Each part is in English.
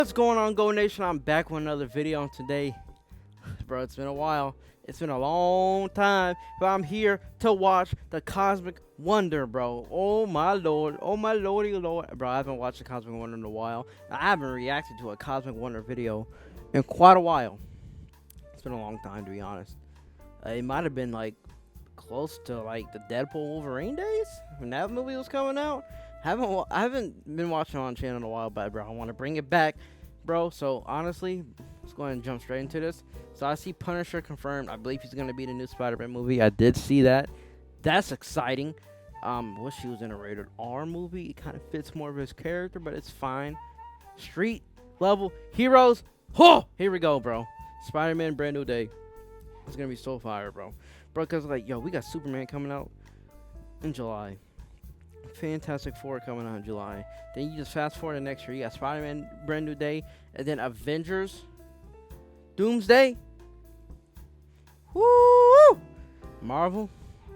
What's going on, Go Nation? I'm back with another video, and today, bro, it's been a while. It's been a long time, but I'm here to watch the Cosmic Wonder, bro. Oh my lord, oh my lordy lord, bro. I haven't watched the Cosmic Wonder in a while. I haven't reacted to a Cosmic Wonder video in quite a while. It's been a long time, to be honest. It might have been like close to like the Deadpool Wolverine days when that movie was coming out. I haven't been watching on channel in a while, but bro, I want to bring it back, bro. So honestly, let's go ahead and jump straight into this. So I see Punisher confirmed. I believe he's gonna be the new Spider-Man movie. I did see that. That's exciting. Wish he was in a rated R movie. It kind of fits more of his character, but it's fine. Street level heroes. Oh, here we go, bro. Spider-Man, brand new day. It's gonna be so fire, bro. Bro, cause like, yo, we got Superman coming out in July. Fantastic Four coming out in July. Then you just fast forward to next year. You got Spider-Man, brand new day, and then Avengers, Doomsday. Woo! Marvel,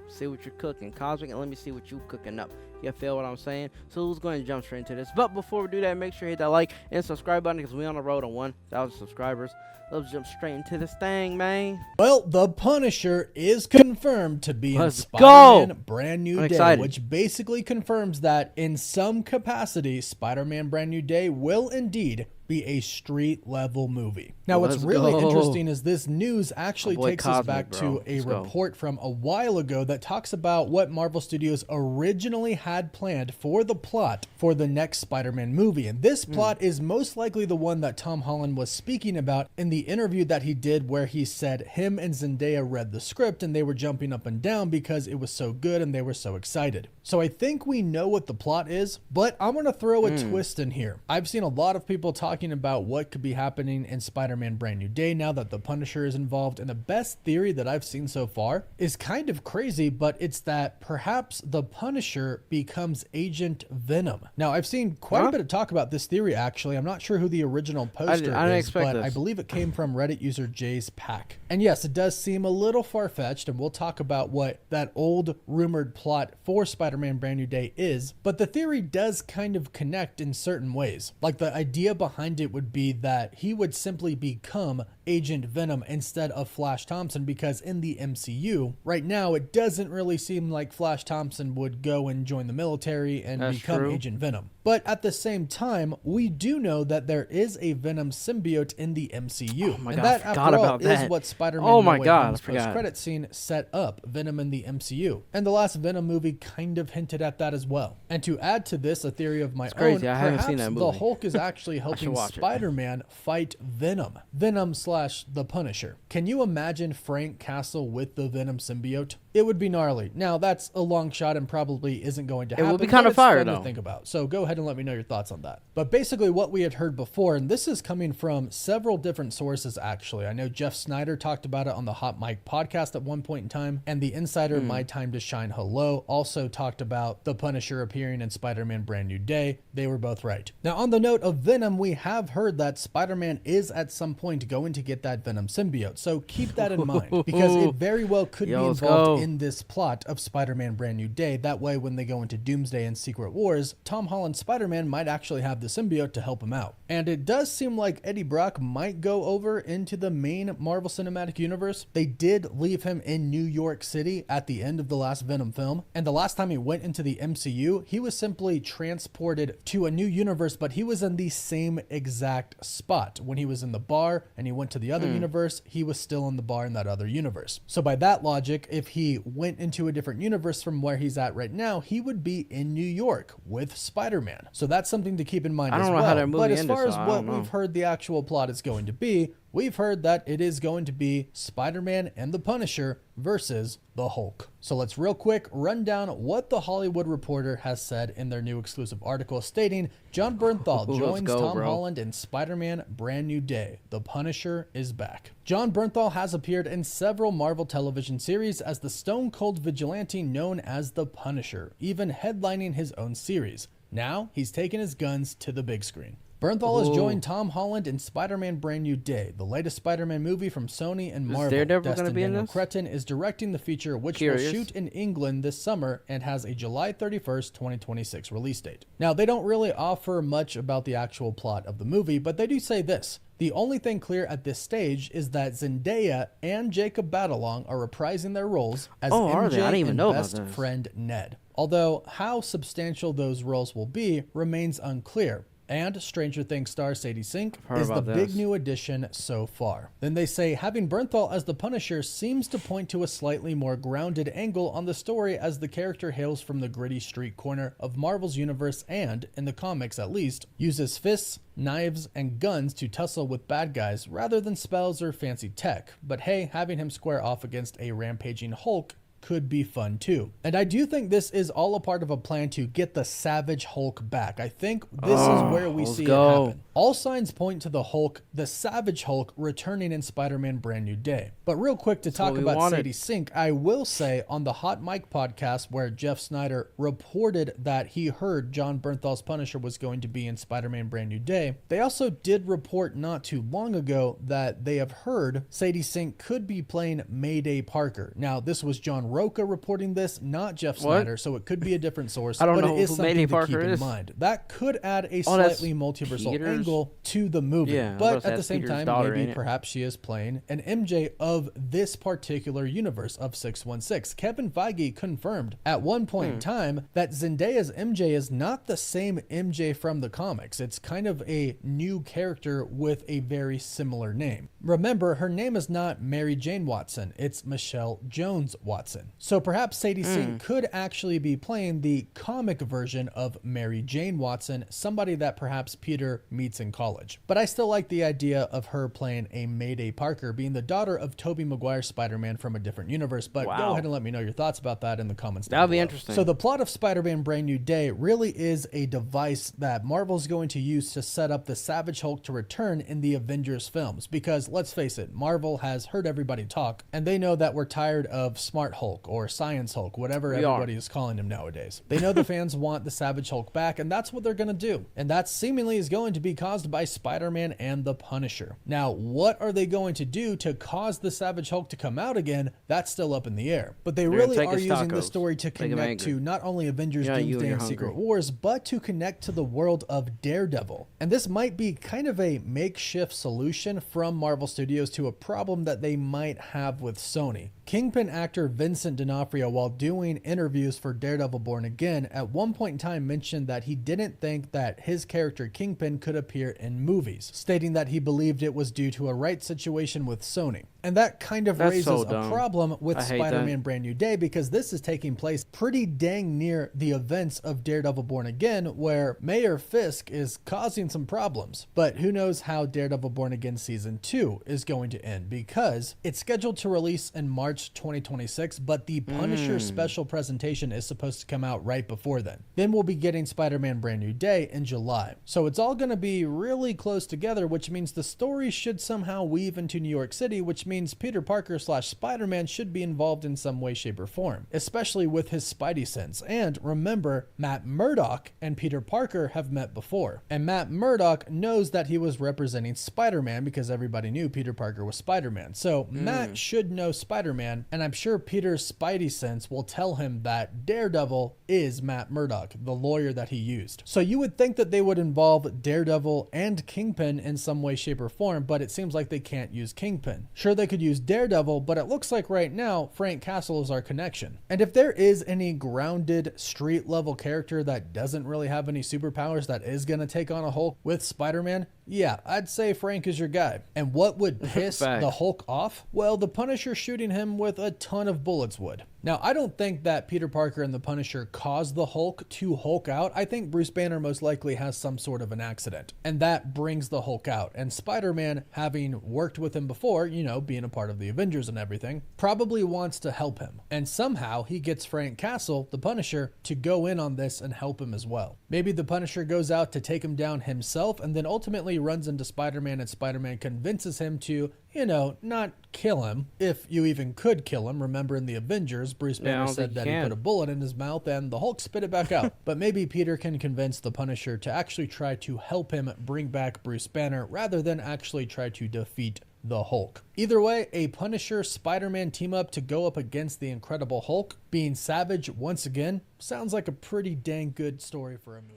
see what you're cooking. Cosmic, and let me see what you cooking up. You feel what I'm saying? So let's go ahead and jump straight into this. But before we do that, make sure you hit that like and subscribe button because we're on the road to 1,000 subscribers. Let's jump straight into this thing, man. Well, the Punisher is confirmed to be in Go! Spider-Man Brand New Day, excited. which basically confirms that in some capacity, Spider-Man Brand New Day will indeed be a street-level movie. Now, what's really interesting is this news actually takes us back to a report from a while ago that talks about what Marvel Studios originally had planned for the plot for the next Spider-Man movie. And this plot is most likely the one that Tom Holland was speaking about in the interview that he did, where he said him and Zendaya read the script and they were jumping up and down because it was so good and they were so excited. So I think we know what the plot is, but I'm going to throw a twist in here. I've seen a lot of people talking about what could be happening in Spider-Man Brand New Day now that the Punisher is involved, and the best theory that I've seen so far is kind of crazy, but it's that perhaps the Punisher becomes Agent Venom. Now, I've seen quite a bit of talk about this theory, actually. I'm not sure who the original poster is, but I believe it came from Reddit user Jay's Pack. And yes, it does seem a little far-fetched, and we'll talk about what that old rumored plot for Spider-Man Brand New Day is, but the theory does kind of connect in certain ways. Like, the idea behind it would be that he would simply become Agent Venom instead of Flash Thompson, because in the MCU right now it doesn't really seem like Flash Thompson would go and join the military and become Agent Venom. But at the same time, we do know that there is a Venom symbiote in the MCU. Oh my and God, that, after all, is what Spider-Man No Way Home's post-credit scene set up, Venom in the MCU. And the last Venom movie kind of hinted at that as well. And to add to this, a theory of my own, I haven't seen that movie. The Hulk is actually helping Spider-Man fight Venom. Venom/the Punisher. Can you imagine Frank Castle with the Venom symbiote? It would be gnarly. Now, that's a long shot and probably isn't going to happen. It would be kind of fire, though. To think about. So go ahead and let me know your thoughts on that. But basically what we had heard before, and this is coming from several different sources, actually. I know Jeff Snyder talked about it on the Hot Mic podcast at one point in time, and the insider My Time to Shine Hello also talked about the Punisher appearing in Spider-Man Brand New Day. They were both right. Now, on the note of Venom, we have heard that Spider-Man is at some point going to get that Venom symbiote. So keep that in mind, because it very well could be involved in this plot of Spider-Man Brand New Day. That way, when they go into Doomsday and Secret Wars, Tom Holland's Spider-Man might actually have the symbiote to help him out. And it does seem like Eddie Brock might go over into the main Marvel Cinematic Universe. They did leave him in New York City at the end of the last Venom film. And the last time he went into the MCU, he was simply transported to a new universe, but he was in the same exact spot. When he was in the bar and he went to the other universe, he was still in the bar in that other universe. So by that logic, if he went into a different universe from where he's at right now, he would be in New York with Spider-Man. So that's something to keep in mind as well. But as far as what we've heard the actual plot is going to be, we've heard that it is going to be Spider-Man and the Punisher versus the Hulk. So let's real quick run down what the Hollywood Reporter has said in their new exclusive article, stating John Bernthal joins Tom Holland in Spider-Man Brand New Day. The Punisher is back. John Bernthal has appeared in several Marvel television series as the stone cold vigilante known as the Punisher, even headlining his own series. Now he's taken his guns to the big screen. Bernthal has Ooh. joined Tom Holland in Spider-Man Brand New Day, the latest Spider-Man movie from Sony and Marvel. Daredevil gonna Destin be in Daniel this? Cretton is directing the feature, which will shoot in England this summer and has a July 31st, 2026 release date. Now, they don't really offer much about the actual plot of the movie, but they do say this. The only thing clear at this stage is that Zendaya and Jacob Batalong are reprising their roles as MJ I didn't even and know about best this. friend Ned. Although how substantial those roles will be remains unclear. And Stranger Things star Sadie Sink is the big new addition so far. Then they say having Bernthal as the Punisher seems to point to a slightly more grounded angle on the story, as the character hails from the gritty street corner of Marvel's universe and, in the comics at least, uses fists, knives, and guns to tussle with bad guys rather than spells or fancy tech. But hey, having him square off against a rampaging Hulk could be fun too. And I do think this is all a part of a plan to get the Savage Hulk back. I think this is where we see it happen. All signs point to the Hulk, the Savage Hulk, returning in Spider-Man Brand New Day. But real quick, to talk about Sadie Sink, I will say on the Hot Mic podcast, where Jeff Snyder reported that he heard John Bernthal's Punisher was going to be in Spider-Man Brand New Day, they also did report not too long ago that they have heard Sadie Sink could be playing Mayday Parker. Now, this was John Roca reporting this, not Jeff Snyder, so it could be a different source, but it is something to keep in mind. That could add a slightly multiversal angle to the movie, but at the same time, maybe perhaps she is playing an MJ of this particular universe of 616. Kevin Feige confirmed at one point in time that Zendaya's MJ is not the same MJ from the comics. It's kind of a new character with a very similar name. Remember, her name is not Mary Jane Watson, it's Michelle Jones Watson. So perhaps Sadie Sink could actually be playing the comic version of Mary Jane Watson, somebody that perhaps Peter meets in college. But I still like the idea of her playing a Mayday Parker, being the daughter of Tobey Maguire's Spider-Man from a different universe. But go ahead and let me know your thoughts about that in the comments down below. That'll be interesting. So the plot of Spider-Man Brand New Day really is a device that Marvel's going to use to set up the Savage Hulk to return in the Avengers films. Because let's face it, Marvel has heard everybody talk, and they know that we're tired of Smart Hulk or Science Hulk, whatever everybody is calling him nowadays. They know the fans want the Savage Hulk back, and that's what they're going to do. And that seemingly is going to be caused by Spider-Man and the Punisher. Now, what are they going to do to cause the Savage Hulk to come out again? That's still up in the air. But they really are using this story to connect to not only Avengers Doomsday and Secret Wars, but to connect to the world of Daredevil. And this might be kind of a makeshift solution from Marvel Studios to a problem that they might have with Sony. Kingpin actor Vincent D'Onofrio, while doing interviews for Daredevil Born Again, at one point in time mentioned that he didn't think that his character Kingpin could appear in movies, stating that he believed it was due to a rights situation with Sony. And that kind of raises a problem with Spider-Man Brand New Day, because this is taking place pretty dang near the events of Daredevil Born Again, where Mayor Fisk is causing some problems. But who knows how Daredevil Born Again Season 2 is going to end, because it's scheduled to release in March 2026, but the Punisher special presentation is supposed to come out right before then. Then we'll be getting Spider-Man Brand New Day in July. So it's all going to be really close together, which means the story should somehow weave into New York City, which means Peter Parker / Spider-Man should be involved in some way, shape, or form, especially with his Spidey sense. And remember, Matt Murdock and Peter Parker have met before, and Matt Murdock knows that he was representing Spider-Man because everybody knew Peter Parker was Spider-Man. So Matt should know Spider-Man, and I'm sure Peter's Spidey sense will tell him that Daredevil is Matt Murdock, the lawyer that he used. So you would think that they would involve Daredevil and Kingpin in some way, shape, or form, but it seems like they can't use Kingpin. Sure, they could use Daredevil, but it looks like right now Frank Castle is our connection. And if there is any grounded street level character that doesn't really have any superpowers that is going to take on a Hulk with Spider-Man, yeah, I'd say Frank is your guy. And what would piss the Hulk off? Well, the Punisher shooting him with a ton of bullets would. Now, I don't think that Peter Parker and the Punisher caused the Hulk to Hulk out. I think Bruce Banner most likely has some sort of an accident, and that brings the Hulk out. And Spider-Man, having worked with him before, you know, being a part of the Avengers and everything, probably wants to help him. And somehow he gets Frank Castle, the Punisher, to go in on this and help him as well. Maybe the Punisher goes out to take him down himself, and then ultimately runs into Spider-Man, and Spider-Man convinces him to, you know, not kill him, if you even could kill him. Remember in the Avengers, Bruce Yeah, I Banner don't said think that you he can. put a bullet in his mouth and the Hulk spit it back out. But maybe Peter can convince the Punisher to actually try to help him bring back Bruce Banner rather than actually try to defeat the Hulk. Either way, a Punisher Spider-Man team up to go up against the Incredible Hulk, being savage once again, sounds like a pretty dang good story for a movie.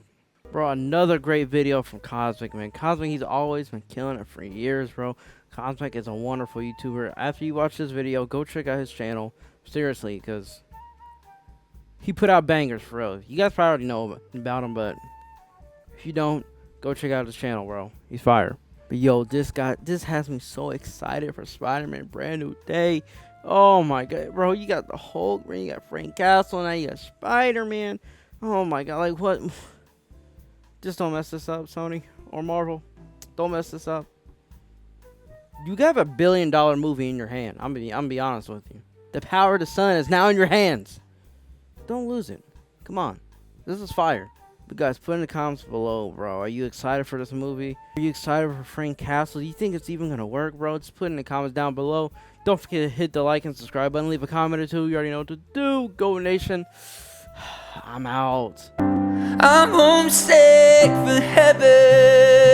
Bro, another great video from Cosmic, man. Cosmic, he's always been killing it for years, bro. Cosmic is a wonderful YouTuber. After you watch this video, go check out his channel. Seriously, because he put out bangers, for real. You guys probably already know about him, but if you don't, go check out his channel, bro. He's fire. But yo, this has me so excited for Spider-Man Brand New Day. Oh my god, bro. You got the Hulk, bro. You got Frank Castle, now you got Spider-Man. Oh my god, like what? Just don't mess this up, Sony or Marvel. Don't mess this up. You have $1 billion movie in your hand. I'm gonna be honest with you. The power of the sun is now in your hands. Don't lose it. Come on. This is fire. But guys, put in the comments below, bro. Are you excited for this movie? Are you excited for Frank Castle? Do you think it's even going to work, bro? Just put in the comments down below. Don't forget to hit the like and subscribe button. Leave a comment or two. You already know what to do. Go Nation. I'm out. I'm homesick for heaven.